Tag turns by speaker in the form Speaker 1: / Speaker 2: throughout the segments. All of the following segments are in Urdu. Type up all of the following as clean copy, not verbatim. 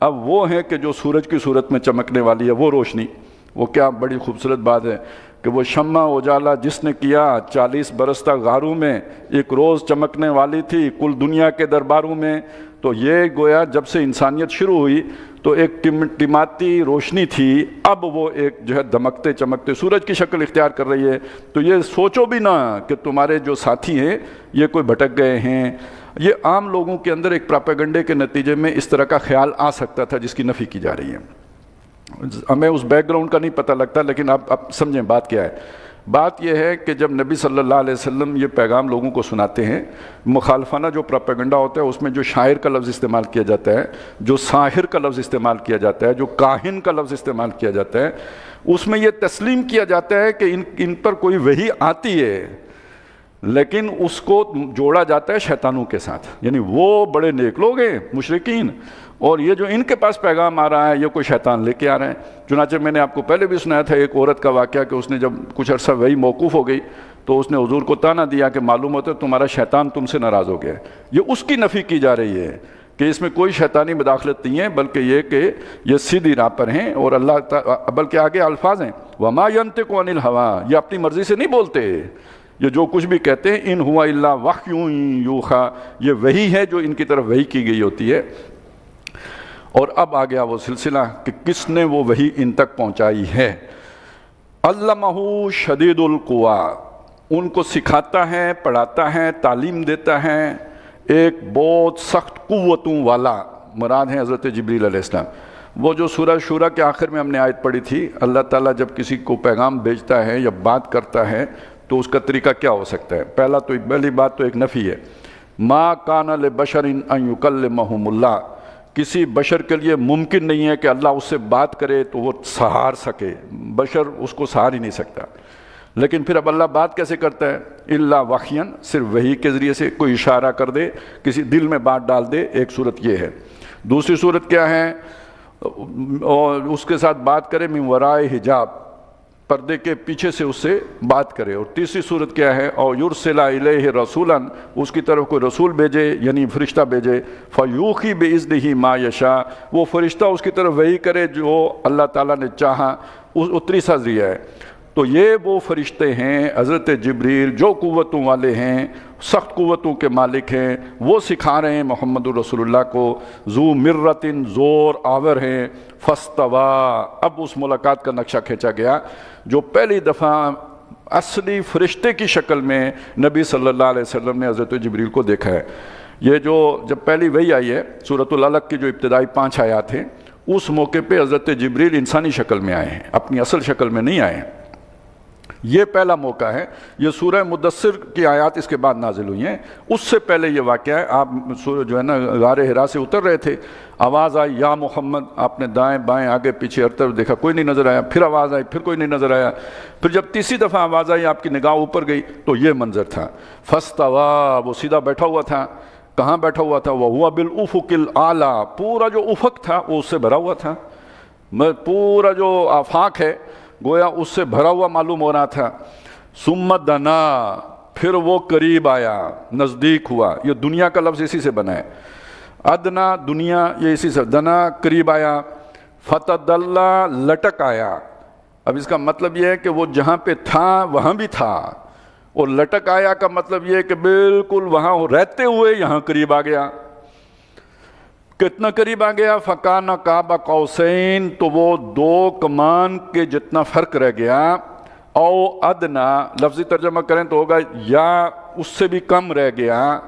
Speaker 1: اب وہ ہیں کہ جو سورج کی صورت میں چمکنے والی ہے وہ روشنی، وہ کیا بڑی خوبصورت بات ہے کہ وہ شمع اجالا جس نے کیا 40 برس تک غاروں میں، ایک روز چمکنے والی تھی کل دنیا کے درباروں میں۔ تو یہ گویا جب سے انسانیت شروع ہوئی تو ایک ٹمٹماتی روشنی تھی، اب وہ ایک جو ہے دمکتے چمکتے سورج کی شکل اختیار کر رہی ہے۔ تو یہ سوچو بھی نہ کہ تمہارے جو ساتھی ہیں یہ کوئی بھٹک گئے ہیں۔ یہ عام لوگوں کے اندر ایک پراپیگنڈے کے نتیجے میں اس طرح کا خیال آ سکتا تھا جس کی نفی کی جا رہی ہے۔ ہمیں اس بیک گراؤنڈ کا نہیں پتہ لگتا، لیکن اب سمجھیں بات کیا ہے۔ بات یہ ہے کہ جب نبی صلی اللہ علیہ وسلم یہ پیغام لوگوں کو سناتے ہیں، مخالفانہ جو پراپیگنڈا ہوتا ہے اس میں جو شاعر کا لفظ استعمال کیا جاتا ہے، جو ساحر کا لفظ استعمال کیا جاتا ہے، جو کاہن کا لفظ استعمال کیا جاتا ہے، اس میں یہ تسلیم کیا جاتا ہے کہ ان پر کوئی وحی آتی ہے، لیکن اس کو جوڑا جاتا ہے شیطانوں کے ساتھ، یعنی وہ بڑے نیک لوگ ہیں مشرکین، اور یہ جو ان کے پاس پیغام آ رہا ہے یہ کوئی شیطان لے کے آ رہے ہیں۔ چنانچہ میں نے آپ کو پہلے بھی سنایا تھا ایک عورت کا واقعہ کہ اس نے جب کچھ عرصہ وہی موقوف ہو گئی تو اس نے حضور کو طعنہ دیا کہ معلوم ہوتا ہے تمہارا شیطان تم سے ناراض ہو گیا ہے۔ یہ اس کی نفی کی جا رہی ہے کہ اس میں کوئی شیطانی مداخلت نہیں ہے، بلکہ یہ کہ یہ سیدھی راہ پر ہیں، اور اللہ بلکہ آگے الفاظ ہیں وَمَا يَنْطِقُ عَنِ الْهَوَىٰ، یہ اپنی مرضی سے نہیں بولتے، یہ جو کچھ بھی کہتے ہیں ان ہوا الا وحی یوحیٰ، یہ وحی ہے جو ان کی طرف وحی کی گئی ہوتی ہے۔ اور اب آ گیا وہ سلسلہ کہ کس نے وہ وحی ان تک پہنچائی ہے۔ علمہ شدید القویٰ، ان کو سکھاتا ہے، پڑھاتا ہے، تعلیم دیتا ہے ایک بہت سخت قوتوں والا، مراد ہیں حضرت جبریل علیہ السلام۔ وہ جو سورہ شورى کے آخر میں ہم نے آیت پڑھی تھی، اللہ تعالیٰ جب کسی کو پیغام بھیجتا ہے یا بات کرتا ہے تو اس کا طریقہ کیا ہو سکتا ہے؟ پہلی بات تو ایک نفی ہے، ما کان لبشر ان یکلمہم اللہ، کسی بشر کے لیے ممکن نہیں ہے کہ اللہ اس سے بات کرے تو وہ سہار سکے، بشر اس کو سہار ہی نہیں سکتا۔ لیکن پھر اب اللہ بات کیسے کرتا ہے؟ الا وحیاً، صرف وحی کے ذریعے سے کوئی اشارہ کر دے، کسی دل میں بات ڈال دے، ایک صورت یہ ہے۔ دوسری صورت کیا ہے؟ اور اس کے ساتھ بات کرے من ورائے حجاب، پردے کے پیچھے سے اس سے بات کرے۔ اور تیسری صورت کیا ہے؟ اور یرسل الیہ رسولا، اس کی طرف کوئی رسول بھیجے یعنی فرشتہ بھیجے، فیوحی باذنہ ما یشاء، وہ فرشتہ اس کی طرف وحی کرے جو اللہ تعالیٰ نے چاہا، وہ تیسرا ذریعہ ہے۔ تو یہ وہ فرشتے ہیں حضرت جبریل جو قوتوں والے ہیں، سخت قوتوں کے مالک ہیں، وہ سکھا رہے ہیں محمد رسول اللہ کو، ذو مرت، زور آور ہیں، فاستویٰ، اب اس ملاقات کا نقشہ کھینچا گیا جو پہلی دفعہ اصلی فرشتے کی شکل میں نبی صلی اللہ علیہ وسلم نے حضرت جبریل کو دیکھا ہے۔ یہ جو جب پہلی وحی آئی ہے سورۃ العلق کی جو ابتدائی 5 آیات ہیں، اس موقع پہ حضرت جبریل انسانی شکل میں آئے ہیں، اپنی اصل شکل میں نہیں آئے ہیں۔ یہ پہلا موقع ہے۔ یہ سورہ مدثر کی آیات اس کے بعد نازل ہوئی ہیں، اس سے پہلے یہ واقعہ ہے، آپ جو ہے نا غار حرا سے اتر رہے تھے، آواز آئی یا محمد، آپ نے دائیں بائیں آگے پیچھے ہر طرف دیکھا، کوئی نہیں نظر آیا، پھر آواز آئی، پھر کوئی نہیں نظر آیا، پھر جب تیسری دفعہ آواز آئی آپ کی نگاہ اوپر گئی تو یہ منظر تھا، فاستویٰ، وہ سیدھا بیٹھا ہوا تھا۔ کہاں بیٹھا ہوا تھا؟ وَهُوَ بِالْأُفُقِ الْأَعْلَىٰ، پورا جو افق تھا وہ اس سے بھرا ہوا تھا، پورا جو آفاق ہے گویا اس سے بھرا ہوا معلوم ہو رہا تھا۔ ثُمَّ دَنَا، پھر وہ قریب آیا، نزدیک ہوا، یہ دنیا کا لفظ اسی سے بنا ہے، ادنا دنیا، یہ اسی سے، دنا قریب آیا، فَتَدَلَّىٰ، لٹک آیا۔ اب اس کا مطلب یہ ہے کہ وہ جہاں پہ تھا وہاں بھی تھا، اور لٹک آیا کا مطلب یہ ہے کہ بالکل وہاں رہتے ہوئے یہاں قریب آ گیا۔ کتنا قریب آ گیا؟ فَكَانَ قَابَ قَوْسَيْن، تو وہ 2 کمان کے جتنا فرق رہ گیا، او ادنا، لفظی ترجمہ کریں تو ہوگا یا اس سے بھی کم رہ گیا،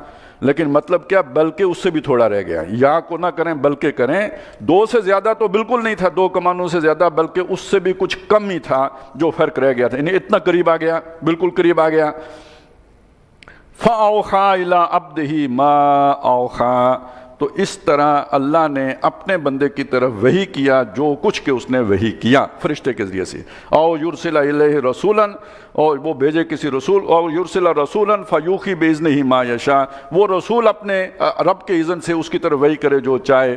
Speaker 1: لیکن مطلب کیا؟ بلکہ اس سے بھی تھوڑا رہ گیا، یا کو نہ کریں بلکہ کریں، 2 سے زیادہ تو بالکل نہیں تھا، 2 کمانوں سے زیادہ، بلکہ اس سے بھی کچھ کم ہی تھا جو فرق رہ گیا تھا، یعنی اتنا قریب آ گیا، بالکل قریب آ گیا۔ فَأَوْحَىٰ إِلَىٰ عَبْدِهِ مَا أَوْحَىٰ، تو اس طرح اللہ نے اپنے بندے کی طرف وحی کیا جو کچھ کہ اس نے وحی کیا فرشتے کے ذریعے سے۔ او یرسل الیہ رسولا، اور وہ بھیجے کسی رسول، اور یرسل رسولا فیوحی باذنہ ما یشاء، وہ رسول اپنے رب کے اذن سے اس کی طرف وحی کرے جو چاہے۔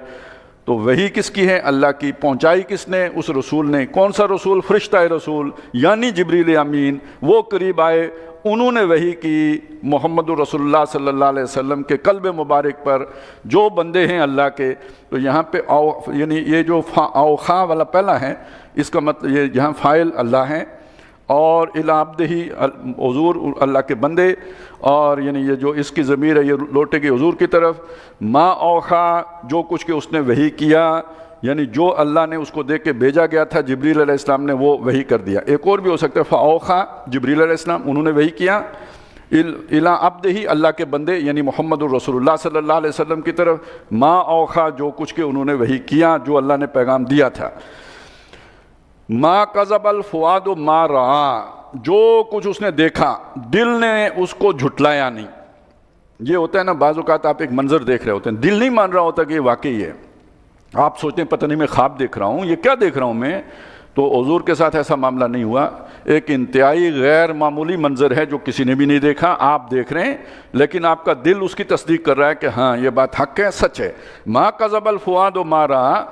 Speaker 1: تو وہی کس کی ہے؟ اللہ کی. پہنچائی کس نے؟ اس رسول نے. کون سا رسول؟ فرشتہ رسول یعنی جبریل امین. وہ قریب آئے، انہوں نے وحی کی محمد رسول اللہ صلی اللہ علیہ وسلم کے قلب مبارک پر. جو بندے ہیں اللہ کے، تو یہاں پہ یعنی یہ جو اوخا والا پہلا ہے، اس کا مطلب یہ یہاں فاعل اللہ ہیں، اور الی عبدہ حضور اللہ کے بندے، اور یعنی یہ جو اس کی ضمیر ہے یہ لوٹے گی حضور کی طرف. ما اوخا، جو کچھ کہ اس نے وحی کیا، یعنی جو اللہ نے اس کو دے کے بھیجا گیا تھا جبریل علیہ السلام نے وہ وحی کر دیا. ایک اور بھی ہو سکتا ہے فاوخا، جبریل علیہ السلام انہوں نے وحی کیا الی عبدہ اللہ کے بندے یعنی محمد الرسول اللہ صلی اللہ علیہ وسلم کی طرف. ما اوخا، جو کچھ کہ انہوں نے وحی کیا، جو اللہ نے پیغام دیا تھا. ما کذب الفؤاد ما رآ، جو کچھ اس نے دیکھا دل نے اس کو جھٹلایا نہیں. یہ ہوتا ہے نا، بعض اوقات آپ ایک منظر دیکھ رہے ہوتے ہیں، دل نہیں مان رہا ہوتا کہ یہ واقعی ہے. آپ سوچتے ہیں پتہ نہیں میں خواب دیکھ رہا ہوں، یہ کیا دیکھ رہا ہوں میں. تو حضور کے ساتھ ایسا معاملہ نہیں ہوا. ایک انتہائی غیر معمولی منظر ہے جو کسی نے بھی نہیں دیکھا، آپ دیکھ رہے ہیں، لیکن آپ کا دل اس کی تصدیق کر رہا ہے کہ ہاں یہ بات حق ہے، سچ ہے. ما کذب الفؤاد ما رآ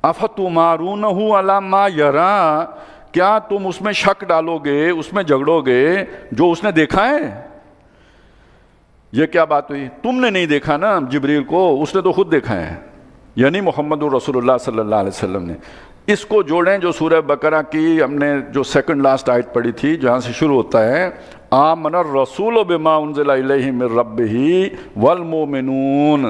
Speaker 1: افتمارونہ علی ما یرا، کیا تم اس میں شک ڈالو گے، اس میں جھگڑو گے جو اس نے دیکھا ہے. یہ کیا بات ہوئی؟ تم نے نہیں دیکھا نا جبریل کو، اس نے تو خود دیکھا ہے، یعنی محمد رسول اللہ صلی اللہ علیہ وسلم نے. اس کو جوڑیں جو سورہ بقرہ کی ہم نے جو سیکنڈ لاسٹ آیت پڑھی تھی، جہاں سے شروع ہوتا ہے آمن الرسول بما انزل الیہ من ربہ والمؤمنون.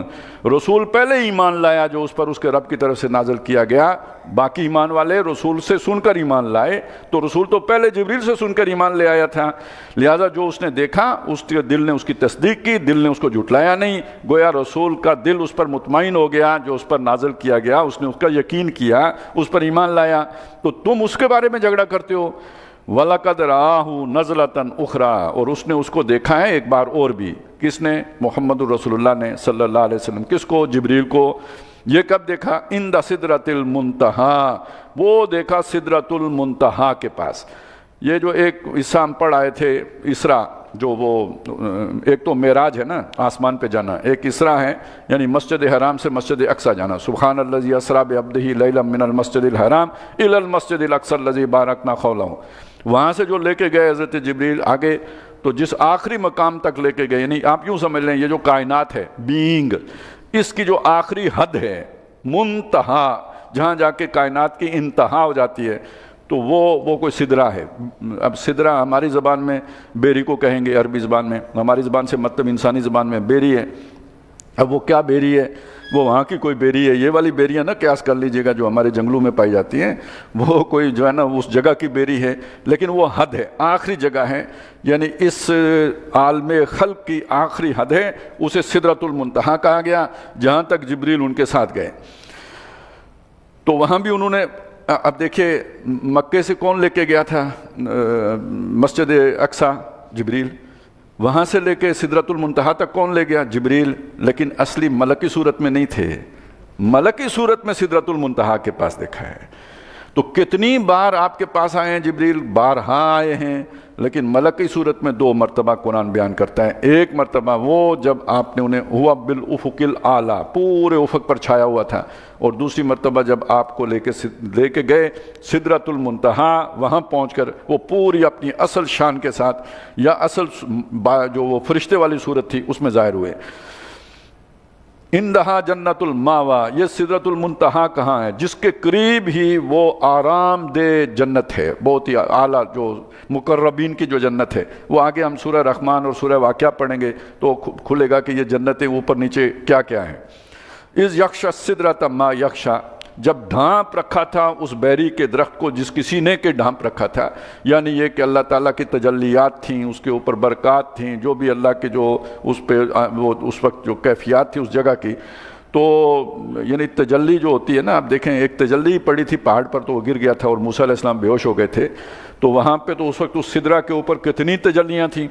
Speaker 1: رسول پہلے ایمان لایا جو اس پر اس کے رب کی طرف سے نازل کیا گیا. باقی ایمان والے رسول سے سن کر ایمان لائے، تو رسول تو پہلے جبریل سے سن کر ایمان لے آیا تھا. لہذا جو اس نے دیکھا اس کے دل نے اس کی تصدیق کی، دل نے اس کو جھٹلایا نہیں. گویا رسول کا دل اس پر مطمئن ہو گیا، جو اس پر نازل کیا گیا اس نے اس کا یقین کیا، اس پر ایمان لایا. تو تم اس کے بارے میں جھگڑا کرتے ہو. وَلَقَدْ رَآهُ نَزْلَةً أُخْرَىٰ، اور اس نے اس کو دیکھا ہے ایک بار اور بھی. کس نے؟ محمد الرسول اللہ نے صلی اللہ علیہ وسلم. کس کو؟ جبریل کو. یہ کب دیکھا؟ عند سدرۃ المنتہا، وہ دیکھا سدرۃ المنتہا کے پاس. یہ جو ایک حصہ ہم پڑھ آئے تھے اسرا، جو وہ ایک تو معراج ہے نا آسمان پہ جانا، ایک اسرا ہے یعنی مسجد حرام سے مسجد اقصی جانا. سبحان الذی اسری بعبدہ لیلا من المسجد الحرام الی المسجد الاقصی الذی بارکنا حولہ. وہاں سے جو لے کے گئے حضرت جبریل آگے، تو جس آخری مقام تک لے کے گئے، یعنی آپ یوں سمجھ لیں یہ جو کائنات ہے بینگ، اس کی جو آخری حد ہے منتہا، جہاں جا کے کائنات کی انتہا ہو جاتی ہے، تو وہ کوئی سدرہ ہے. اب سدرہ ہماری زبان میں بیری کو کہیں گے، عربی زبان میں، ہماری زبان سے مطلب انسانی زبان میں بیری ہے. اب وہ کیا بیری ہے؟ وہ وہاں کی کوئی بیری ہے. یہ والی بیریاں نہ قیاس کر لیجئے گا جو ہمارے جنگلوں میں پائی جاتی ہیں، وہ کوئی جو ہے نا اس جگہ کی بیری ہے، لیکن وہ حد ہے، آخری جگہ ہے، یعنی اس عالم خلق کی آخری حد ہے. اسے سدرۃ المنتہا کہا گیا، جہاں تک جبریل ان کے ساتھ گئے. تو وہاں بھی انہوں نے، اب دیکھیے مکے سے کون لے کے گیا تھا مسجد اقصی؟ جبریل. وہاں سے لے کے سدرۃ المنتہا تک کون لے گیا؟ جبریل. لیکن اصلی ملکی صورت میں نہیں تھے، ملکی صورت میں سدرۃ المنتہا کے پاس دیکھا ہے. تو کتنی بار آپ کے پاس آئے ہیں جبریل؟ بارہا آئے ہیں، لیکن ملکی صورت میں 2 مرتبہ قرآن بیان کرتا ہے. ایک مرتبہ وہ جب آپ نے انہیں ہوا بالافق الاعلیٰ، پورے افق پر چھایا ہوا تھا، اور دوسری مرتبہ جب آپ کو لے کے گئے سدرۃ المنتہا، وہاں پہنچ کر وہ پوری اپنی اصل شان کے ساتھ یا اصل جو وہ فرشتے والی صورت تھی اس میں ظاہر ہوئے. اندہا جنت الماوا، یہ سدرۃ المنتہا کہاں ہے؟ جس کے قریب ہی وہ آرام دہ جنت ہے، بہت ہی اعلیٰ جو مقربین کی جو جنت ہے. وہ آگے ہم سورہ رحمان اور سورہ واقعہ پڑھیں گے تو کھلے گا کہ یہ جنتیں اوپر نیچے کیا کیا ہیں. اذ یغشی السدرۃ ما یغشی، جب ڈھانپ رکھا تھا اس بیری کے درخت کو جس کسی نے کے ڈھانپ رکھا تھا، یعنی یہ کہ اللہ تعالیٰ کی تجلیات تھیں، اس کے اوپر برکات تھیں، جو بھی اللہ کے جو اس پہ وہ اس وقت جو کیفیات تھی اس جگہ کی. تو یعنی تجلی جو ہوتی ہے نا، آپ دیکھیں ایک تجلی پڑی تھی پہاڑ پر تو وہ گر گیا تھا اور موسیٰ علیہ السلام بے ہوش ہو گئے تھے. تو وہاں پہ تو اس وقت اس سدرہ کے اوپر کتنی تجلیاں تھیں.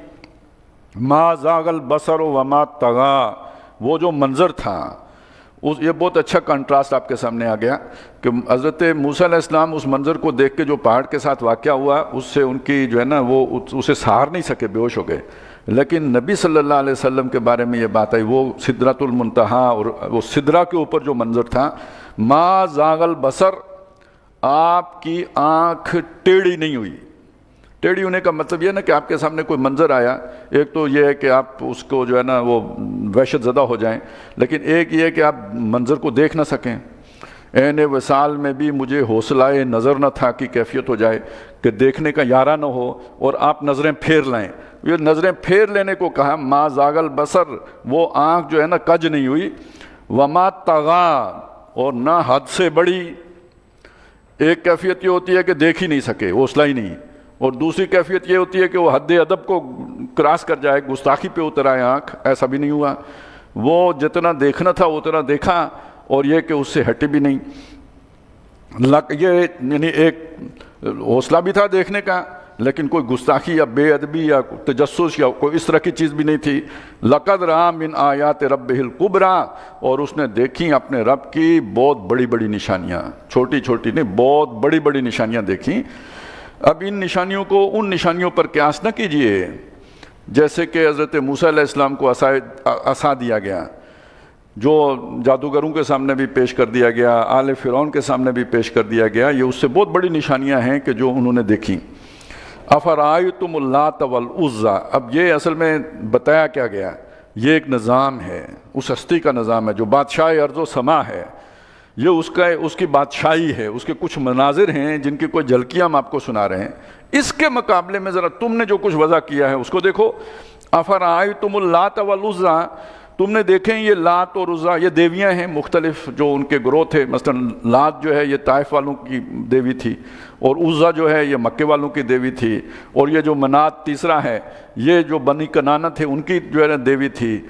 Speaker 1: ما زاغ البصر وما طغی، وہ جو منظر تھا یہ بہت اچھا کنٹراسٹ آپ کے سامنے آ گیا کہ حضرت موسیٰ علیہ السلام اس منظر کو دیکھ کے جو پہاڑ کے ساتھ واقعہ ہوا، اس سے ان کی جو ہے نا وہ اسے سہار نہیں سکے، بے ہوش ہو گئے. لیکن نبی صلی اللہ علیہ وسلم کے بارے میں یہ بات آئی، وہ سدرۃ المنتہا اور وہ سدرہ کے اوپر جو منظر تھا، ما زاغ البصر، آپ کی آنکھ ٹیڑھی نہیں ہوئی۔ ٹیڑھی ہونے کا مطلب یہ نا کہ آپ کے سامنے کوئی منظر آیا، ایک تو یہ ہے کہ آپ اس کو جو ہے نا وہ وحشت زدہ ہو جائیں، لیکن ایک یہ ہے کہ آپ منظر کو دیکھ نہ سکیں۔ عین وصال میں بھی مجھے حوصلہ نظر نہ تھا کہ کیفیت ہو جائے کہ دیکھنے کا یارہ نہ ہو اور آپ نظریں پھیر لائیں۔ یہ نظریں پھیر لینے کو کہا، ما زاغ البصر، وہ آنکھ جو ہے نا کج نہیں ہوئی، وما طغا، اور نہ حد سے بڑی۔ ایک کیفیت یہ ہوتی ہے کہ دیکھ ہی نہیں سکے، حوصلہ ہی نہیں، اور دوسری کیفیت یہ ہوتی ہے کہ وہ حد ادب کو کراس کر جائے، گستاخی پہ اتر آئے آنکھ۔ ایسا بھی نہیں ہوا، وہ جتنا دیکھنا تھا اتنا دیکھا، اور یہ کہ اس سے ہٹے بھی نہیں۔ یہ یعنی ایک حوصلہ بھی تھا دیکھنے کا، لیکن کوئی گستاخی یا بے ادبی یا تجسس یا کوئی اس طرح کی چیز بھی نہیں تھی۔ لقد رأى من آیات ربہ الکبریٰ، اور اس نے دیکھی اپنے رب کی بہت بڑی بڑی نشانیاں، چھوٹی چھوٹی نہیں، بہت بڑی بڑی نشانیاں دیکھیں۔ اب ان نشانیوں کو ان نشانیوں پر قیاس نہ کیجئے جیسے کہ حضرت موسیٰ علیہ السلام کو عصا دیا گیا، جو جادوگروں کے سامنے بھی پیش کر دیا گیا، آل فرعون کے سامنے بھی پیش کر دیا گیا، یہ اس سے بہت بڑی نشانیاں ہیں کہ جو انہوں نے دیکھیں۔ افرأیتم اللات والعزیٰ، اب یہ اصل میں بتایا کیا گیا، یہ ایک نظام ہے، اس ہستی کا نظام ہے جو بادشاہ ارض و سما ہے، یہ اس کی بادشاہی ہے، اس کے کچھ مناظر ہیں جن کی کوئی جھلکیاں ہم آپ کو سنا رہے ہیں۔ اس کے مقابلے میں ذرا تم نے جو کچھ وضع کیا ہے اس کو دیکھو۔ افرأیتم اللات والعزیٰ، تم نے دیکھیں یہ لات اور عزیٰ، یہ دیویاں ہیں مختلف جو ان کے گروہ تھے، مثلا لات جو ہے یہ طائف والوں کی دیوی تھی، اور عزیٰ جو ہے یہ مکے والوں کی دیوی تھی، اور یہ جو منات تیسرا ہے یہ جو بنی کنانہ تھے ان کی جو ہے دیوی تھی۔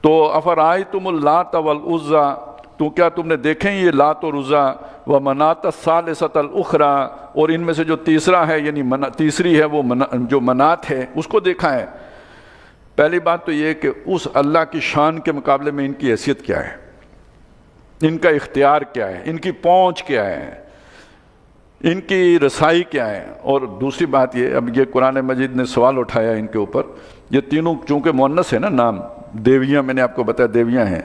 Speaker 1: تو افرأیتم اللات والعزیٰ، تو کیا تم نے دیکھیں یہ لات اور عزیٰ، ومناۃ الثالثۃ الاخریٰ، اور ان میں سے جو تیسرا ہے یعنی تیسری ہے وہ جو منات ہے اس کو دیکھا ہے۔ پہلی بات تو یہ کہ اس اللہ کی شان کے مقابلے میں ان کی حیثیت کیا ہے، ان کا اختیار کیا ہے، ان کی پہنچ کیا ہے، ان کی رسائی کیا ہے۔ اور دوسری بات یہ، اب یہ قرآن مجید نے سوال اٹھایا ان کے اوپر، یہ تینوں چونکہ مؤنث ہے نا نام، دیویاں میں نے آپ کو بتایا دیویاں ہیں،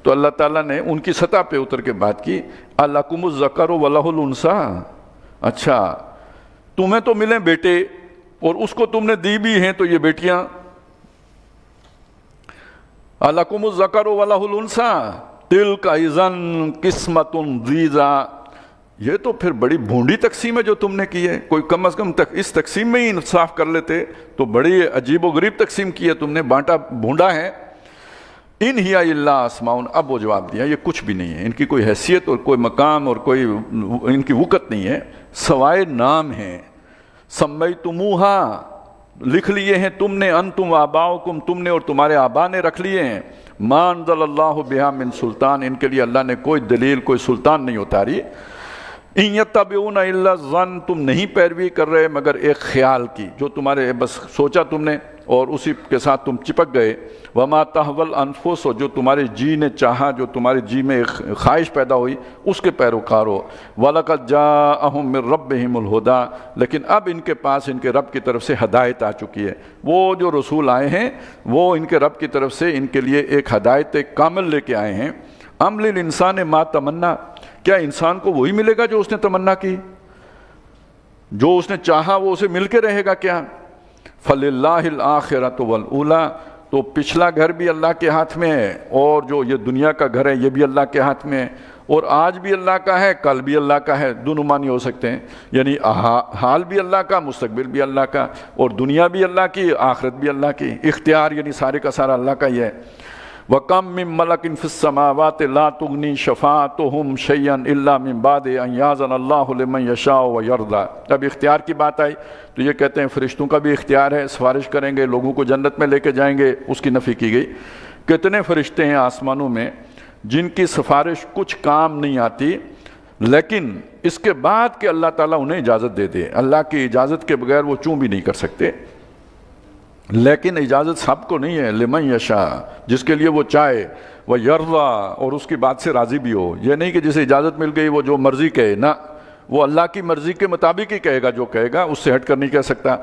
Speaker 1: تو اللہ تعالیٰ نے ان کی سطح پہ اتر کے بات کی، الکم الذکر ولہ الانثیٰ، اچھا تمہیں تو ملیں بیٹے اور اس کو تم نے دی بھی ہیں تو یہ بیٹیاں، الکم الذکر ولہ الانثیٰ تلک اذا قسمۃ ضیزیٰ، یہ تو پھر بڑی بھونڈی تقسیم ہے جو تم نے کی ہے، کوئی کم از کم اس تقسیم میں ہی انصاف کر لیتے، تو بڑی عجیب و غریب تقسیم کی ہے تم نے، بانٹا بھونڈا ہے۔ ان ہی الا اسماء، اب وہ جواب دیا یہ کچھ بھی نہیں ہے، ان کی کوئی حیثیت اور کوئی مقام اور کوئی ان کی وقت نہیں ہے، سوائے نام ہیں، سمیتموہا، لکھ لیے ہیں تم نے، انتم وآباؤکم، تم نے اور تمہارے آبا نے رکھ لیے ہیں، ما انزل اللہ بہا من سلطان، ان کے لیے اللہ نے کوئی دلیل کوئی سلطان نہیں اتاری، ان یتبعون الا الظن، تم نہیں پیروی کر رہے مگر ایک خیال کی، جو تمہارے بس سوچا تم نے اور اسی کے ساتھ تم چپک گئے، وما تہوی الانفس، جو تمہارے جی نے چاہا، جو تمہارے جی میں ایک خواہش پیدا ہوئی اس کے پیروکار ہو، وَلَقَدْ جَاءَهُم مِّن رَّبِّهِمُ الْهُدَىٰ، لیکن اب ان کے پاس ان کے رب کی طرف سے ہدایت آ چکی ہے، وہ جو رسول آئے ہیں وہ ان کے رب کی طرف سے ان کے لیے ایک ہدایت کامل لے کے آئے ہیں۔ ام للانسان ما تمنا، کیا انسان کو وہی ملے گا جو اس نے تمنا کی، جو اس نے چاہا وہ اسے مل کے رہے گا کیا؟ فَلِلَّهِ الْآخِرَةُ وَالْأُولَىٰ، تو پچھلا گھر بھی اللہ کے ہاتھ میں ہے، اور جو یہ دنیا کا گھر ہے یہ بھی اللہ کے ہاتھ میں ہے، اور آج بھی اللہ کا ہے کل بھی اللہ کا ہے، دونوں معنی ہو سکتے ہیں، یعنی حال بھی اللہ کا مستقبل بھی اللہ کا، اور دنیا بھی اللہ کی آخرت بھی اللہ کی، اختیار یعنی سارے کا سارا اللہ کا ہی ہے۔ وَكَم مِّن مَّلَكٍ فِي السَّمَاوَاتِ لَا تُغْنِي شَفَاعَتُهُمْ شَيْئًا إِلَّا مِن بَعْدِ أَن يَأْذَنَ اللَّهُ لِمَن يَشَاءُ وَيَرْضَىٰ۔ اب اختیار کی بات آئی تو یہ کہتے ہیں فرشتوں کا بھی اختیار ہے، سفارش کریں گے، لوگوں کو جنت میں لے کے جائیں گے، اس کی نفی کی گئی۔ کتنے فرشتے ہیں آسمانوں میں جن کی سفارش کچھ کام نہیں آتی، لیکن اس کے بعد کہ اللہ تعالیٰ انہیں اجازت دے دے، اللہ کی اجازت کے بغیر وہ چوں بھی نہیں کر سکتے، لیکن اجازت سب کو نہیں ہے، لمن یشاء، جس کے لیے وہ چاہے، وہ یرضیٰ، اور اس کی بات سے راضی بھی ہو، یہ نہیں کہ جسے اجازت مل گئی وہ جو مرضی کہے، نہ، وہ اللہ کی مرضی کے مطابق ہی کہے گا، جو کہے گا اس سے ہٹ کر نہیں کہہ سکتا۔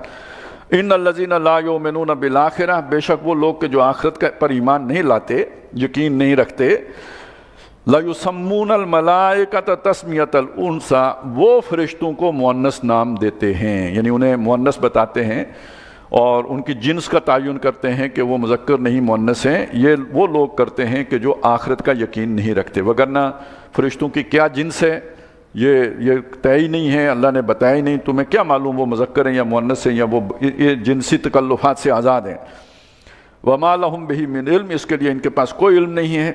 Speaker 1: ان الذین لا یؤمنون بالآخرہ، بے شک وہ لوگ کہ جو آخرت پر ایمان نہیں لاتے، یقین نہیں رکھتے، لا یسمون الملائکۃ تسمیۃ الانثیٰ، وہ فرشتوں کو مؤنث نام دیتے ہیں، یعنی انہیں مؤنث بتاتے ہیں اور ان کی جنس کا تعین کرتے ہیں کہ وہ مذکر نہیں مؤنث ہیں۔ یہ وہ لوگ کرتے ہیں کہ جو آخرت کا یقین نہیں رکھتے، وگرنہ فرشتوں کی کیا جنس ہے یہ طے ہی نہیں ہے، اللہ نے بتایا ہی نہیں، تمہیں کیا معلوم وہ مذکر ہیں یا مؤنث ہیں، یا وہ یہ جنسی تکلفات سے آزاد ہیں۔ وما لہم بہ من علم، اس کے لیے ان کے پاس کوئی علم نہیں ہے،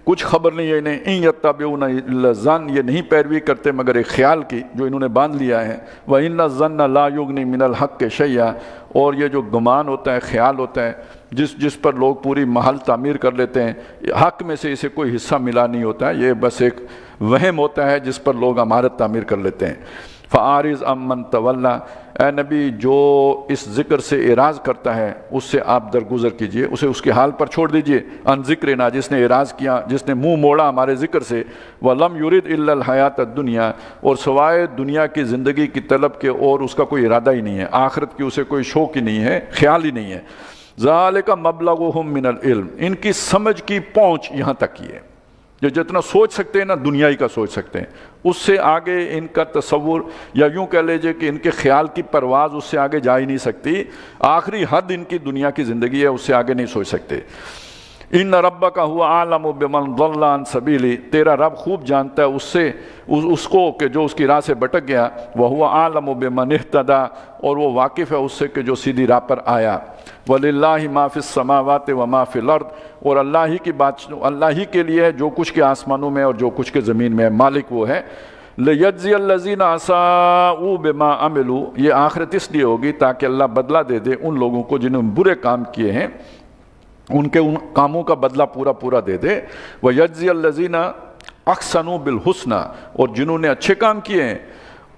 Speaker 1: کچھ خبر نہیں ہے انہیں۔ ان یتبعون الا الظن، یہ نہیں پیروی کرتے مگر ایک خیال کی جو انہوں نے باندھ لیا ہے۔ وان الظن لا یغنی من الحق شیئا، اور یہ جو گمان ہوتا ہے، خیال ہوتا ہے، جس پر لوگ پوری محل تعمیر کر لیتے ہیں، حق میں سے اسے کوئی حصہ ملا نہیں ہوتا ہے، یہ بس ایک وہم ہوتا ہے جس پر لوگ عمارت تعمیر کر لیتے ہیں۔ فَأَعْرِضْ عَمَّنْ تَوَلَّىٰ، اے نبی جو اس ذکر سے اعراض کرتا ہے اس سے آپ درگزر کیجئے، اسے اس کے حال پر چھوڑ دیجئے۔ عن ذکرنا، جس نے اعراض کیا، جس نے منہ موڑا ہمارے ذکر سے۔ وَلَمْ يُرِدْ إِلَّا الْحَيَاةَ الدُّنْيَا، اور سوائے دنیا کی زندگی کی طلب کے اور اس کا کوئی ارادہ ہی نہیں ہے، آخرت کی اسے کوئی شوق ہی نہیں ہے، خیال ہی نہیں ہے۔ ذَلِكَ مَبْلَغُهُم مِّنَ الْعِلْمِ، ان کی سمجھ کی پہنچ یہاں تک ہی ہے، جو جتنا سوچ سکتے ہیں نا دنیائی کا سوچ سکتے ہیں، اس سے آگے ان کا تصور، یا یوں کہہ لیجئے کہ ان کے خیال کی پرواز اس سے آگے جا ہی نہیں سکتی، آخری حد ان کی دنیا کی زندگی ہے، اس سے آگے نہیں سوچ سکتے۔ ان ربک هو اعلم بمن ضل عن سبیلی، تیرا رب خوب جانتا ہے اس کو کہ جو اس کی راہ سے بھٹک گیا۔ وهو اعلم بمن اهتدى، اور وہ واقف ہے اس سے کہ جو سیدھی راہ پر آیا۔ وللہ ما فی السماوات وما فی الارض، اور اللہ ہی کی بات، اللہ ہی کے لیے ہے جو کچھ کے آسمانوں میں اور جو کچھ کے زمین میں ہے، مالک وہ ہے۔ لیجزی الذین اساءوا بما عملوا، یہ آخرت اس لیے ہوگی تاکہ اللہ بدلہ دے دے ان لوگوں کو جنہوں نے برے کام کیے ہیں، ان کے ان کاموں کا بدلہ پورا دے دے۔ وَيَجْزِيَ الَّذِينَ أَحْسَنُوا بِالْحُسْنَى، اور جنہوں نے اچھے کام کیے ہیں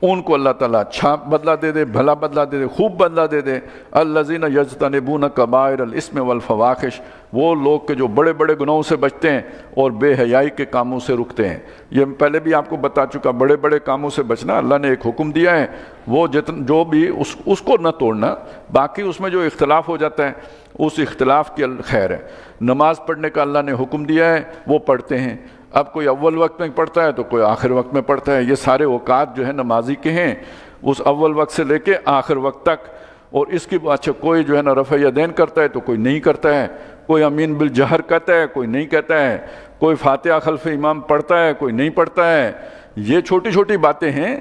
Speaker 1: ان کو اللہ تعالیٰ اچھا بدلہ دے دے، بھلا بدلہ دے دے، خوب بدلہ دے دے۔ الَّذِينَ يَجْتَنِبُونَ كَبَائِرَ الْإِثْمِ وَالْفَوَاحِشِ، وہ لوگ کہ جو بڑے بڑے گناہوں سے بچتے ہیں اور بے حیائی کے کاموں سے رکتے ہیں۔ یہ پہلے بھی آپ کو بتا چکا، بڑے بڑے کاموں سے بچنا، اللہ نے ایک حکم دیا ہے، وہ جو بھی اس کو نہ توڑنا، باقی اس میں جو اختلاف ہو جاتا ہے اس اختلاف کی خیر ہے۔ نماز پڑھنے کا اللہ نے حکم دیا ہے، وہ پڑھتے ہیں، اب کوئی اول وقت میں پڑھتا ہے تو کوئی آخر وقت میں پڑھتا ہے، یہ سارے اوقات جو ہے نمازی کے ہیں، اس اول وقت سے لے کے آخر وقت تک۔ اور اس کی اچھا کوئی جو ہے نا رفع یدین کرتا ہے تو کوئی نہیں کرتا ہے، کوئی امین بالجہر کہتا ہے کوئی نہیں کہتا ہے، کوئی فاتحہ خلف امام پڑھتا ہے کوئی نہیں پڑھتا ہے، یہ چھوٹی چھوٹی باتیں ہیں،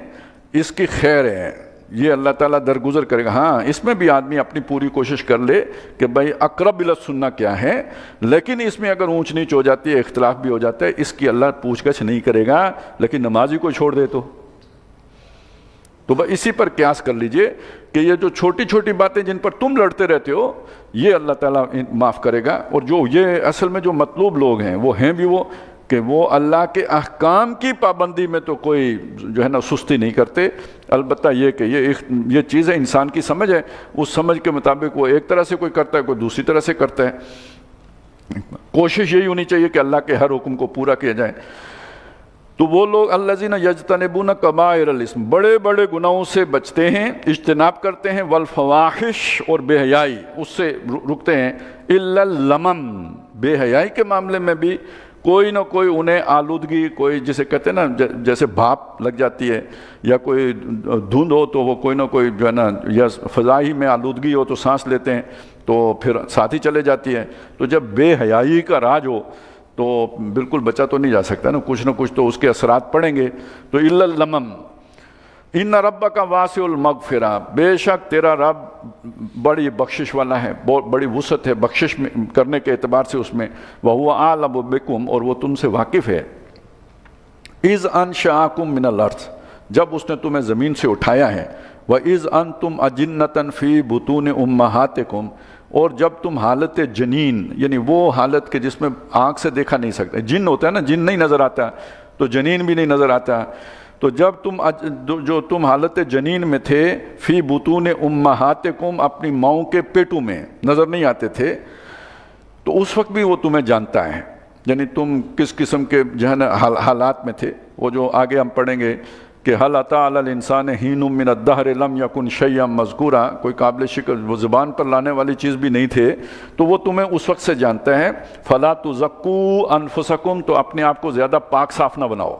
Speaker 1: اس کی خیر ہے، یہ اللہ تعالیٰ درگزر کرے گا۔ ہاں اس میں بھی آدمی اپنی پوری کوشش کر لے کہ بھائی اقرب الی السنہ کیا ہے، لیکن اس میں اگر اونچ نیچ ہو جاتی ہے، اختلاف بھی ہو جاتا ہے، اس کی اللہ پوچھ گچھ نہیں کرے گا، لیکن نمازی کو چھوڑ دے تو بس اسی پر قیاس کر لیجئے کہ یہ جو چھوٹی چھوٹی باتیں جن پر تم لڑتے رہتے ہو یہ اللہ تعالیٰ معاف کرے گا۔ اور جو یہ اصل میں جو مطلوب لوگ ہیں وہ ہیں بھی وہ کہ وہ اللہ کے احکام کی پابندی میں تو کوئی جو ہے نا سستی نہیں کرتے، البتہ یہ کہ یہ چیز ہے، انسان کی سمجھ ہے، اس سمجھ کے مطابق وہ ایک طرح سے کوئی کرتا ہے، کوئی دوسری طرح سے کرتا ہے۔ کوشش یہی ہونی چاہیے کہ اللہ کے ہر حکم کو پورا کیا جائے۔ تو وہ لوگ الذین یجتنبون کبائر الاسم، بڑے بڑے گناہوں سے بچتے ہیں، اجتناب کرتے ہیں، والفواحش، اور بے حیائی اس سے رکتے ہیں، الا اللمم، بے حیائی کے معاملے میں بھی کوئی نہ کوئی انہیں آلودگی، کوئی جسے کہتے ہیں نا جیسے بھاپ لگ جاتی ہے، یا کوئی دھند ہو تو وہ کوئی نہ کوئی جو ہے نا، یا فضائی میں آلودگی ہو تو سانس لیتے ہیں تو پھر ساتھ ہی چلے جاتی ہے۔ تو جب بے حیائی کا راج ہو تو بالکل بچا تو نہیں جا سکتا نا، کچھ نہ کچھ تو اس کے اثرات پڑیں گے۔ تو الا اللمم، ان ربک واسع المغفرہ، بے شک تیرا رب بڑی بخشش والا ہے، بہت بڑی وسعت ہے بخشش کرنے کے اعتبار سے اس میں۔ وہو اعلم بکم، اور وہ تم سے واقف ہے۔ اذ انشأکم من الارض، جب اس نے تمہیں زمین سے اٹھایا ہے۔ وَإِذْ أَنْتُمْ أَجِنَّةً فِي بُطُونِ أُمَّهَاتِكُمْ، اور جب تم حالت جنین، یعنی وہ حالت کے جس میں آنکھ سے دیکھا نہیں سکتے، جن ہوتا ہے نا، جن نہیں نظر آتا تو جنین بھی نہیں نظر آتا، تو جب تم حالت جنین میں تھے، فی بطون امہاتکم، اپنی ماؤں کے پیٹوں میں نظر نہیں آتے تھے، تو اس وقت بھی وہ تمہیں جانتا ہے، یعنی تم کس قسم کے جو ہے نا حالات میں تھے، وہ جو آگے ہم پڑھیں گے کہ حل اتی علی الانسان حین من الدہر لم یکن شیئا مذکورا، کوئی قابل شکر وہ زبان پر لانے والی چیز بھی نہیں تھے، تو وہ تمہیں اس وقت سے جانتا ہے۔ فلا تزکوا انفسکم، تو اپنے آپ کو زیادہ پاک صاف نہ بناؤ۔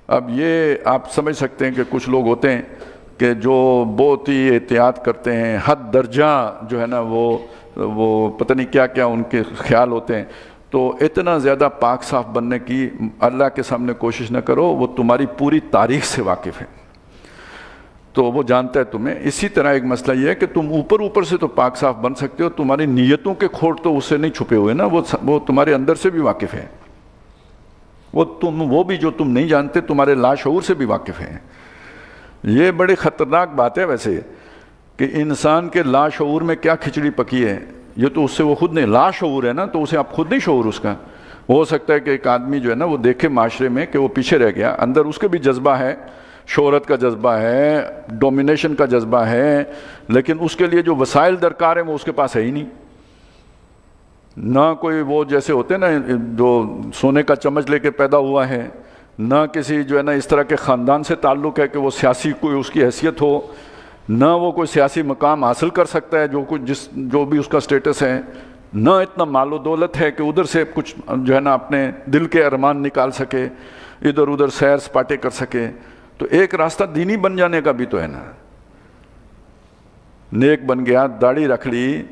Speaker 1: اب یہ آپ سمجھ سکتے ہیں کہ کچھ لوگ ہوتے ہیں کہ جو بہت ہی احتیاط کرتے ہیں، حد درجہ جو ہے نا وہ پتہ نہیں کیا کیا ان کے خیال ہوتے ہیں، تو اتنا زیادہ پاک صاف بننے کی اللہ کے سامنے کوشش نہ کرو، وہ تمہاری پوری تاریخ سے واقف ہے، تو وہ جانتا ہے تمہیں۔ اسی طرح ایک مسئلہ یہ ہے کہ تم اوپر سے تو پاک صاف بن سکتے ہو، تمہاری نیتوں کے کھوٹ تو اس سے نہیں چھپے ہوئے نا، وہ تمہارے اندر سے بھی واقف ہے، وہ بھی جو تم نہیں جانتے تمہارے لاشعور سے بھی واقف ہیں۔ یہ بڑی خطرناک بات ہے ویسے کہ انسان کے لاشعور میں کیا کھچڑی پکی ہے، یہ تو اس سے وہ خود نہیں، لاشعور ہے نا، تو اسے آپ خود نہیں شعور اس کا۔ ہو سکتا ہے کہ ایک آدمی جو ہے نا وہ دیکھے معاشرے میں کہ وہ پیچھے رہ گیا، اندر اس کے بھی جذبہ ہے، شہرت کا جذبہ ہے، ڈومینیشن کا جذبہ ہے، لیکن اس کے لیے جو وسائل درکار ہیں وہ اس کے پاس ہے ہی نہیں۔ نہ کوئی وہ جیسے ہوتے ہیں نا جو سونے کا چمچ لے کے پیدا ہوا ہے، نہ کسی جو ہے نا اس طرح کے خاندان سے تعلق ہے کہ وہ سیاسی کوئی اس کی حیثیت ہو، نہ وہ کوئی سیاسی مقام حاصل کر سکتا ہے جو بھی اس کا سٹیٹس ہے، نہ اتنا مال و دولت ہے کہ ادھر سے کچھ جو ہے نا اپنے دل کے ارمان نکال سکے، ادھر ادھر سیر سپاٹے کر سکے۔ تو ایک راستہ دینی بن جانے کا بھی تو ہے نا، نیک بن گیا، داڑھی رکھ لی،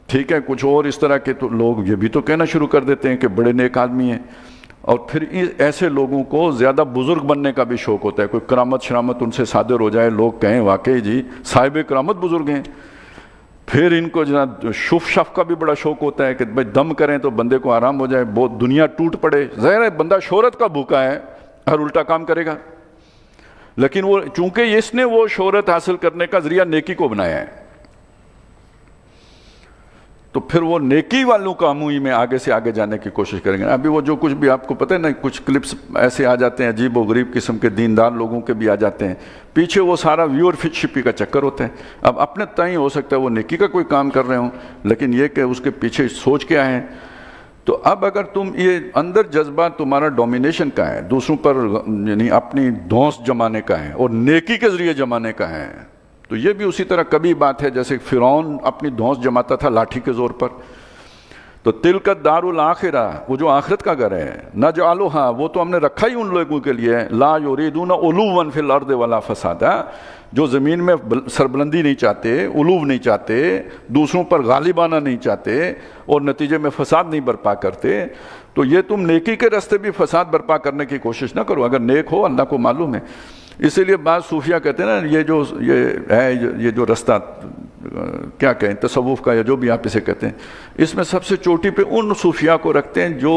Speaker 1: ٹھیک ہے، کچھ اور اس طرح کے، تو لوگ یہ بھی تو کہنا شروع کر دیتے ہیں کہ بڑے نیک آدمی ہیں، اور پھر ایسے لوگوں کو زیادہ بزرگ بننے کا بھی شوق ہوتا ہے، کوئی کرامت شرامت ان سے صادر ہو جائے، لوگ کہیں واقعی جی صاحب کرامت بزرگ ہیں۔ پھر ان کو جناب شف شف کا بھی بڑا شوق ہوتا ہے کہ بھائی دم کریں تو بندے کو آرام ہو جائے، بہت دنیا ٹوٹ پڑے۔ ظاہر ہے بندہ شہرت کا بھوکا ہے، ہر الٹا کام کرے گا، لیکن وہ چونکہ اس نے وہ شہرت حاصل کرنے کا ذریعہ نیکی کو بنایا ہے، تو پھر وہ نیکی والوں کا منہ میں آگے سے آگے جانے کی کوشش کریں گے۔ ابھی وہ جو کچھ بھی آپ کو پتہ ہے نا، کچھ کلپس ایسے آ جاتے ہیں عجیب و غریب قسم کے، دیندار لوگوں کے بھی آ جاتے ہیں، پیچھے وہ سارا ویور شپی کا چکر ہوتا ہے۔ اب اپنے تئیں ہو سکتا ہے وہ نیکی کا کوئی کام کر رہے ہوں، لیکن یہ کہ اس کے پیچھے سوچ کیا ہے۔ تو اب اگر تم یہ اندر جذبہ تمہارا ڈومینیشن کا ہے، دوسروں پر یعنی اپنی دھونس جمانے کا ہے اور نیکی کے ذریعے جمانے کا ہے، تو یہ بھی اسی طرح کبھی بات ہے جیسے فرعون اپنی دھونس جماتا تھا لاٹھی کے زور پر۔ تو تلک الدار الاخرہ، وہ جو آخرت کا گھر ہے، نجعلھا، وہ تو ہم نے رکھا ہی ان لوگوں کے لیے، لا یریدون علوا فی الارض ولا فسادا، جو زمین میں سربلندی نہیں چاہتے، علو نہیں چاہتے، دوسروں پر غالب آنا نہیں چاہتے، اور نتیجے میں فساد نہیں برپا کرتے۔ تو یہ تم نیکی کے راستے بھی فساد برپا کرنے کی کوشش نہ کرو، اگر نیک ہو اللہ کو معلوم ہے۔ اسی لیے بعض صوفیہ کہتے ہیں نا یہ جو رستہ کیا کہیں تصوف کا یا جو بھی آپ اسے کہتے ہیں، اس میں سب سے چوٹی پہ ان صوفیہ کو رکھتے ہیں جو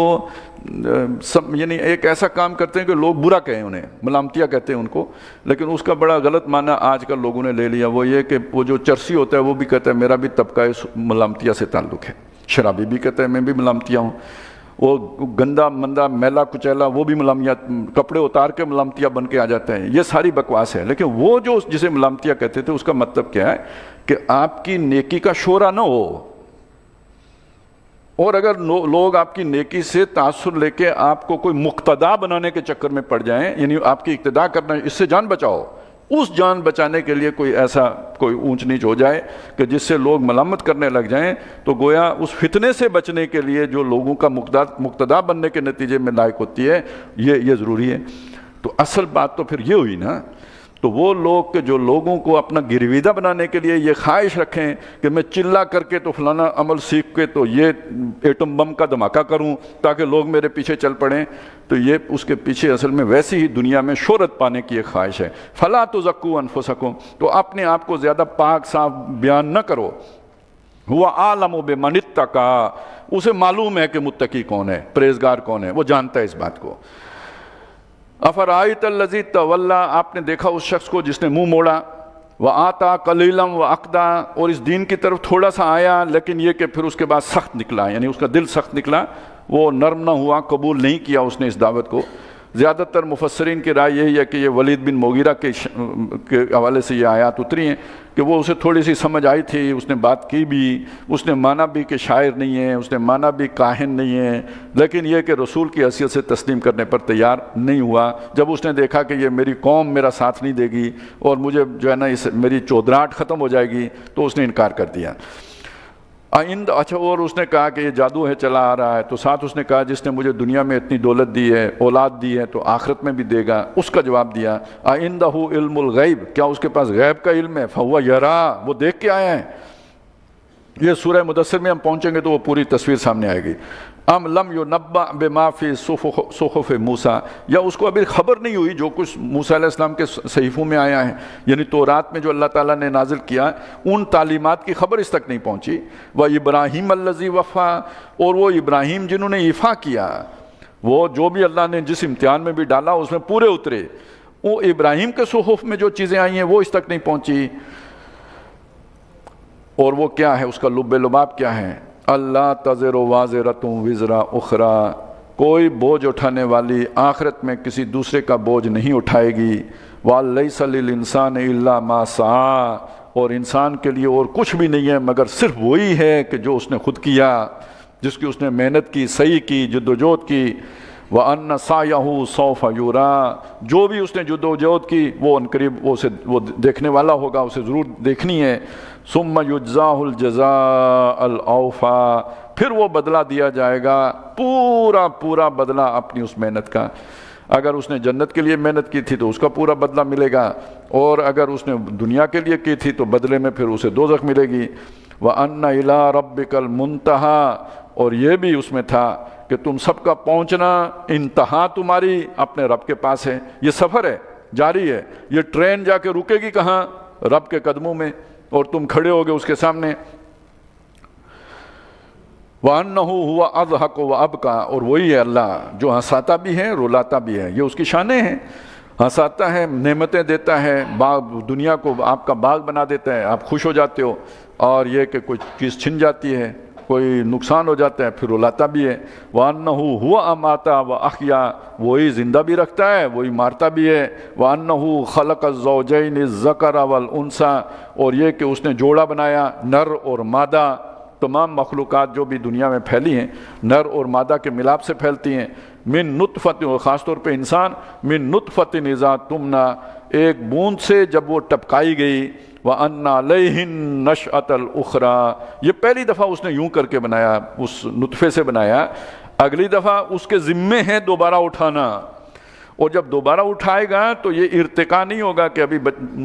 Speaker 1: یعنی ایک ایسا کام کرتے ہیں کہ لوگ برا کہیں، انہیں ملامتیہ کہتے ہیں ان کو، لیکن اس کا بڑا غلط معنی آج کل لوگوں نے لے لیا۔ وہ یہ کہ وہ جو چرسی ہوتا ہے وہ بھی کہتا ہے میرا بھی طبقہ اس ملامتیہ سے تعلق ہے، شرابی بھی کہتا ہے میں بھی ملامتیہ ہوں، وہ گندا مندہ میلا کچیلا وہ بھی ملامتیہ، کپڑے اتار کے ملامتیہ بن کے آ جاتے ہیں۔ یہ ساری بکواس ہے، لیکن وہ جو جسے ملامتیہ کہتے تھے اس کا مطلب کیا ہے کہ آپ کی نیکی کا شورا نہ ہو، اور اگر لوگ آپ کی نیکی سے تاثر لے کے آپ کو کوئی مقتدا بنانے کے چکر میں پڑ جائیں، یعنی آپ کی اقتدا کرنا، اس سے جان بچاؤ۔ اس جان بچانے کے لیے کوئی ایسا کوئی اونچ نیچ ہو جائے کہ جس سے لوگ ملامت کرنے لگ جائیں، تو گویا اس فتنے سے بچنے کے لیے جو لوگوں کا مقتدا بننے کے نتیجے میں لائق ہوتی ہے، یہ ضروری ہے۔ تو اصل بات تو پھر یہ ہوئی نا، تو وہ لوگ جو لوگوں کو اپنا گرویدہ بنانے کے لیے یہ خواہش رکھیں کہ میں چلا کر کے تو فلانا عمل سیکھ کے تو یہ ایٹم بم کا دھماکہ کروں تاکہ لوگ میرے پیچھے چل پڑیں، تو یہ اس کے پیچھے اصل میں ویسی ہی دنیا میں شہرت پانے کی ایک خواہش ہے۔ فلا تزکوا انفسکم، تو اپنے آپ کو زیادہ پاک صاف بیان نہ کرو۔ ہوا اعلم بمن اتقی، اسے معلوم ہے کہ متقی کون ہے، پرہیزگار کون ہے، وہ جانتا ہے اس بات کو۔ افرأیت الذی تولی، آپ نے دیکھا اس شخص کو جس نے منہ موڑا، وآتا قلیلا واقدا، اور اس دین کی طرف تھوڑا سا آیا لیکن یہ کہ پھر اس کے بعد سخت نکلا، یعنی اس کا دل سخت نکلا، وہ نرم نہ ہوا، قبول نہیں کیا اس نے اس دعوت کو۔ زیادہ تر مفسرین کی رائے یہی ہے کہ یہ ولید بن مغیرہ کے حوالے سے یہ آیات اتری ہیں کہ وہ اسے تھوڑی سی سمجھ آئی تھی، اس نے بات کی بھی، اس نے مانا بھی کہ شاعر نہیں ہے، اس نے مانا بھی کاہن نہیں ہے، لیکن یہ کہ رسول کی حیثیت سے تسلیم کرنے پر تیار نہیں ہوا۔ جب اس نے دیکھا کہ یہ میری قوم میرا ساتھ نہیں دے گی اور مجھے جو ہے نا میری چودراہٹ ختم ہو جائے گی، تو اس نے انکار کر دیا۔ اچھا، اور اس نے کہا کہ یہ جادو ہے چلا آ رہا ہے، تو ساتھ اس نے کہا جس نے مجھے دنیا میں اتنی دولت دی ہے، اولاد دی ہے، تو آخرت میں بھی دے گا۔ اس کا جواب دیا اَعِندَهُ علم الغیب، کیا اس کے پاس غیب کا علم ہے؟ فَهُوَ يَرَى، وہ دیکھ کے آیا ہے۔ یہ سورہ مدثر میں ہم پہنچیں گے تو وہ پوری تصویر سامنے آئے گی۔ ام لم ينبأ بما فی صحف موسیٰ، یا اس کو ابھی خبر نہیں ہوئی جو کچھ موسیٰ علیہ السلام کے صحیفوں میں آیا ہے، یعنی تورات میں جو اللہ تعالیٰ نے نازل کیا ان تعلیمات کی خبر اس تک نہیں پہنچی۔ وَإِبْرَاهِيمَ الَّذِي وَفَّى، اور وہ ابراہیم جنہوں نے ایفا کیا، وہ جو بھی اللہ نے جس امتحان میں بھی ڈالا اس میں پورے اترے، وہ ابراہیم کے صحف میں جو چیزیں آئی ہیں وہ اس تک نہیں پہنچی۔ اور وہ کیا ہے، اس کا لب لباب کیا ہے؟ اللہ تزر وازرۃ وزر اخری، کوئی بوجھ اٹھانے والی آخرت میں کسی دوسرے کا بوجھ نہیں اٹھائے گی۔ وَلَيْسَ لِلْإِنسَانِ إِلَّا مَا سَعَىٰ، اور انسان کے لیے اور کچھ بھی نہیں ہے مگر صرف وہی ہے کہ جو اس نے خود کیا، جس کی اس نے محنت کی، سعی کی، جدوجہد کی۔ وَأَنَّ سَعْيَهُ سَوْفَ يُرَىٰ، جو بھی اس نے جدوجہد کی وہ عنقریب وہ دیکھنے والا ہوگا، اسے ضرور دیکھنی ہے۔ ثُمَّ يُجْزَاهُ الْجَزَاءَ الْأَوْفَىٰ، پھر وہ بدلہ دیا جائے گا پورا پورا بدلہ اپنی اس محنت کا۔ اگر اس نے جنت کے لیے محنت کی تھی تو اس کا پورا بدلہ ملے گا، اور اگر اس نے دنیا کے لیے کی تھی تو بدلے میں پھر اسے دوزخ ملے گی۔ وَأَنَّ إِلَىٰ رَبِّكَ الْمُنتَهَىٰ، اور یہ بھی اس میں تھا کہ تم سب کا پہنچنا، انتہا تمہاری اپنے رب کے پاس ہے۔ یہ سفر ہے، جاری ہے، یہ ٹرین جا کے رکے گی کہاں؟ رب کے قدموں میں، اور تم کھڑے ہوگے اس کے سامنے۔ وَأَنَّهُ هُوَ أَضْحَكُ وَأَبْكَىٰ، اور وہی ہے اللہ جو ہنساتا بھی ہے رلاتا بھی ہے، یہ اس کی شانیں ہیں۔ ہنساتا ہے، نعمتیں دیتا ہے، دنیا کو آپ کا باغ بنا دیتا ہے، آپ خوش ہو جاتے ہو، اور یہ کہ کوئی چیز چھن جاتی ہے، کوئی نقصان ہو جاتا ہے، پھر رلاتا بھی ہے۔ وَأَنَّهُ هُوَ أَمَاتَ وَأَحْيَا، وہی زندہ بھی رکھتا ہے، وہی مارتا بھی ہے۔ وَأَنَّهُ خَلَقَ الزَّوْجَيْنِ الذَّكَرَ وَالْأُنثَىٰ، اور یہ کہ اس نے جوڑا بنایا، نر اور مادہ۔ تمام مخلوقات جو بھی دنیا میں پھیلی ہیں نر اور مادہ کے ملاپ سے پھیلتی ہیں۔ من نطفت، اور خاص طور پہ انسان، من نطفت اذا تمنا، ایک بوند سے جب وہ ٹپکائی گئی۔ وَأَنَّ عَلَيْهِ النَّشْأَةَ الْأُخْرَىٰ، یہ پہلی دفعہ اس نے یوں کر کے بنایا، اس نطفے سے بنایا، اگلی دفعہ اس کے ذمے ہے دوبارہ اٹھانا، اور جب دوبارہ اٹھائے گا تو یہ ارتقا نہیں ہوگا کہ ابھی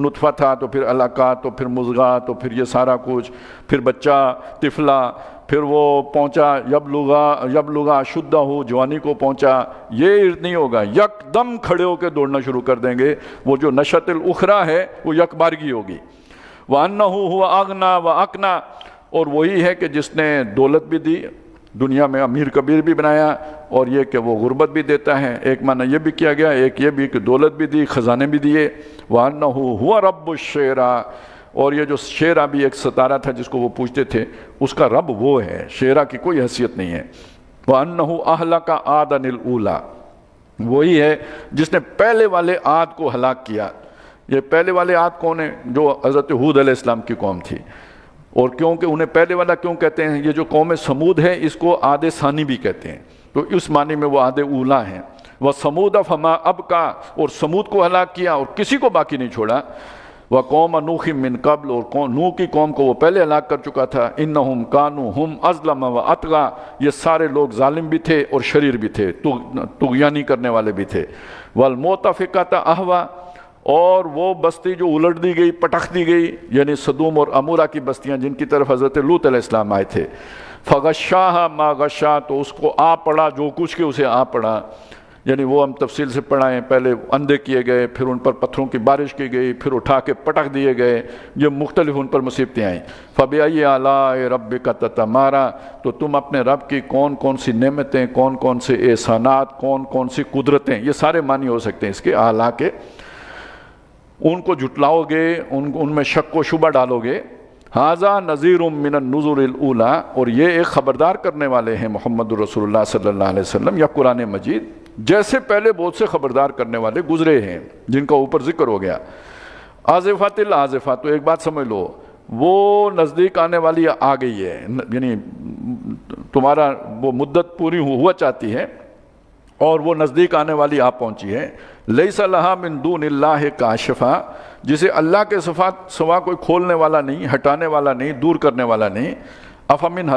Speaker 1: نطفہ تھا تو پھر علقہ تو پھر مضغہ تو پھر یہ سارا کچھ، پھر بچہ طفلہ، پھر وہ پہنچا یبلغ اشدہ، جوانی کو پہنچا، یہ نہیں ہوگا، یک دم کھڑے ہو کے دوڑنا شروع کر دیں گے۔ وہ جو نشأۃ الاخری ہے وہ یک بارگی ہوگی۔ وَأَنَّهُ هُوَ أَغْنَىٰ وَأَقْنَىٰ، اور وہی ہے کہ جس نے دولت بھی دی، دنیا میں امیر کبیر بھی بنایا، اور یہ کہ وہ غربت بھی دیتا ہے۔ ایک معنی یہ بھی کیا گیا، ایک یہ بھی کہ دولت بھی دی، خزانے بھی دیے۔ وَأَنَّهُ هُوَ رَبُّ الشِّعْرَىٰ، اور یہ جو شعرا بھی ایک ستارہ تھا جس کو وہ پوچھتے تھے، اس کا رب وہ ہے، شعرا کی کوئی حیثیت نہیں ہے۔ وَأَنَّهُ أَهْلَكَ عَادًا الْأُولَىٰ، وہی ہے جس نے پہلے والے عاد کو ہلاک کیا۔ یہ پہلے والے عاد کون ہیں؟ جو حضرت ہود علیہ السلام کی قوم تھی۔ اور کیونکہ انہیں پہلے والا کیوں کہتے ہیں؟ یہ جو قوم سمود ہے اس کو عاد ثانی بھی کہتے ہیں، تو اس معنی میں وہ عاد اولا ہیں۔ وَثَمُودَ فَمَا أَبْقَىٰ، اور سمود کو ہلاک کیا اور کسی کو باقی نہیں چھوڑا۔ وَقَوْمَ نُوحٍ مِّن قَبْلُ، اور نوح کی قوم کو وہ پہلے ہلاک کر چکا تھا۔ إِنَّهُمْ كَانُوا هُمْ أَظْلَمَ وَأَطْغَىٰ، یہ سارے لوگ ظالم بھی تھے اور شریر بھی تھے، طغیانی کرنے والے بھی تھے۔ وَالْمُؤْتَفِكَةَ أَهْوَىٰ، اور وہ بستی جو الٹ دی گئی، پٹخ دی گئی، یعنی صدوم اور عمورہ کی بستیاں جن کی طرف حضرت لوط علیہ السلام آئے تھے۔ فَغَشَّاهَا مَا غَشَّا، تو اس کو آ پڑا جو کچھ کہ اسے آ پڑا، یعنی وہ ہم تفصیل سے پڑھائیں، پہلے اندھے کیے گئے، پھر ان پر پتھروں کی بارش کی گئی، پھر اٹھا کے پٹخ دیے گئے، یہ مختلف ان پر مصیبتیں آئیں۔ فَبِأَيِّ آلَاءِ رَبِّكَ تَتَمَارَىٰ، تو تم اپنے رب کی کون کون سی نعمتیں، کون کون سے احسانات، کون کون سی قدرتیں، یہ سارے معنی ہو سکتے ہیں اس کے اعلیٰ کے، ان کو جھٹلاؤ گے، ان میں شک و شبہ ڈالو گے۔ ھذا نذیر من النذر الاولیٰ، اور یہ ایک خبردار کرنے والے ہیں محمد رسول اللہ صلی اللہ علیہ وسلم یا قرآن مجید جیسے پہلے بہت سے خبردار کرنے والے گزرے ہیں جن کا اوپر ذکر ہو گیا۔ آزفات العازفات، تو ایک بات سمجھ لو، وہ نزدیک آنے والی آ گئی ہے، یعنی تمہارا وہ مدت پوری ہوا چاہتی ہے اور وہ نزدیک آنے والی آپ پہنچی ہے۔ لیس لہا من دون اللہ کاشفا، جسے اللہ کے صفات سوا کوئی کھولنے والا نہیں، ہٹانے والا نہیں، دور کرنے والا نہیں۔ افمن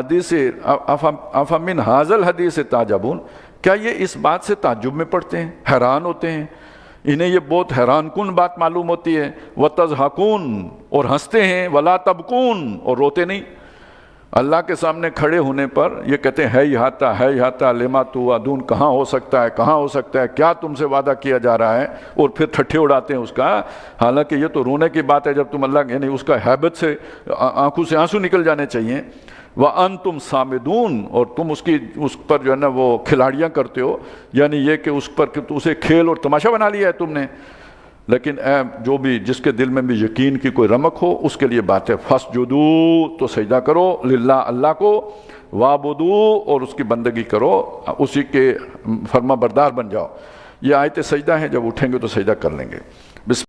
Speaker 1: حاذل حدیث تعجبون، کیا یہ اس بات سے تعجب میں پڑتے ہیں، حیران ہوتے ہیں؟ انہیں یہ بہت حیران کن بات معلوم ہوتی ہے۔ وَتَضْحَكُونَ، اور ہنستے ہیں، وَلَا تَبْكُونَ، اور روتے نہیں۔ اللہ کے سامنے کھڑے ہونے پر یہ کہتے ہیں ہے ہاتا لما توعدون، کہاں ہو سکتا ہے، کہاں ہو سکتا ہے، کیا تم سے وعدہ کیا جا رہا ہے، اور پھر ٹھٹھے اڑاتے ہیں اس کا۔ حالانکہ یہ تو رونے کی بات ہے جب تم اللہ، یعنی اس کا ہیبت سے آنکھوں سے آنسو نکل جانے چاہیے۔ وَأَنْتُمْ صَامِدُونَ، اور تم اس پر جو ہے نا وہ کھلاڑیاں کرتے ہو، یعنی یہ کہ اس پر کہ اسے کھیل اور تماشا بنا لیا ہے تم نے۔ لیکن اے جو بھی جس کے دل میں بھی یقین کی کوئی رمق ہو اس کے لیے بات ہے، فَاسْجُدُوا، تو سجدہ کرو، للہ، اللہ کو، وَعْبُدُوا، اور اس کی بندگی کرو، اسی کے فرما بردار بن جاؤ۔ یہ آیت سجدہ ہے، جب اٹھیں گے تو سجدہ کر لیں گے۔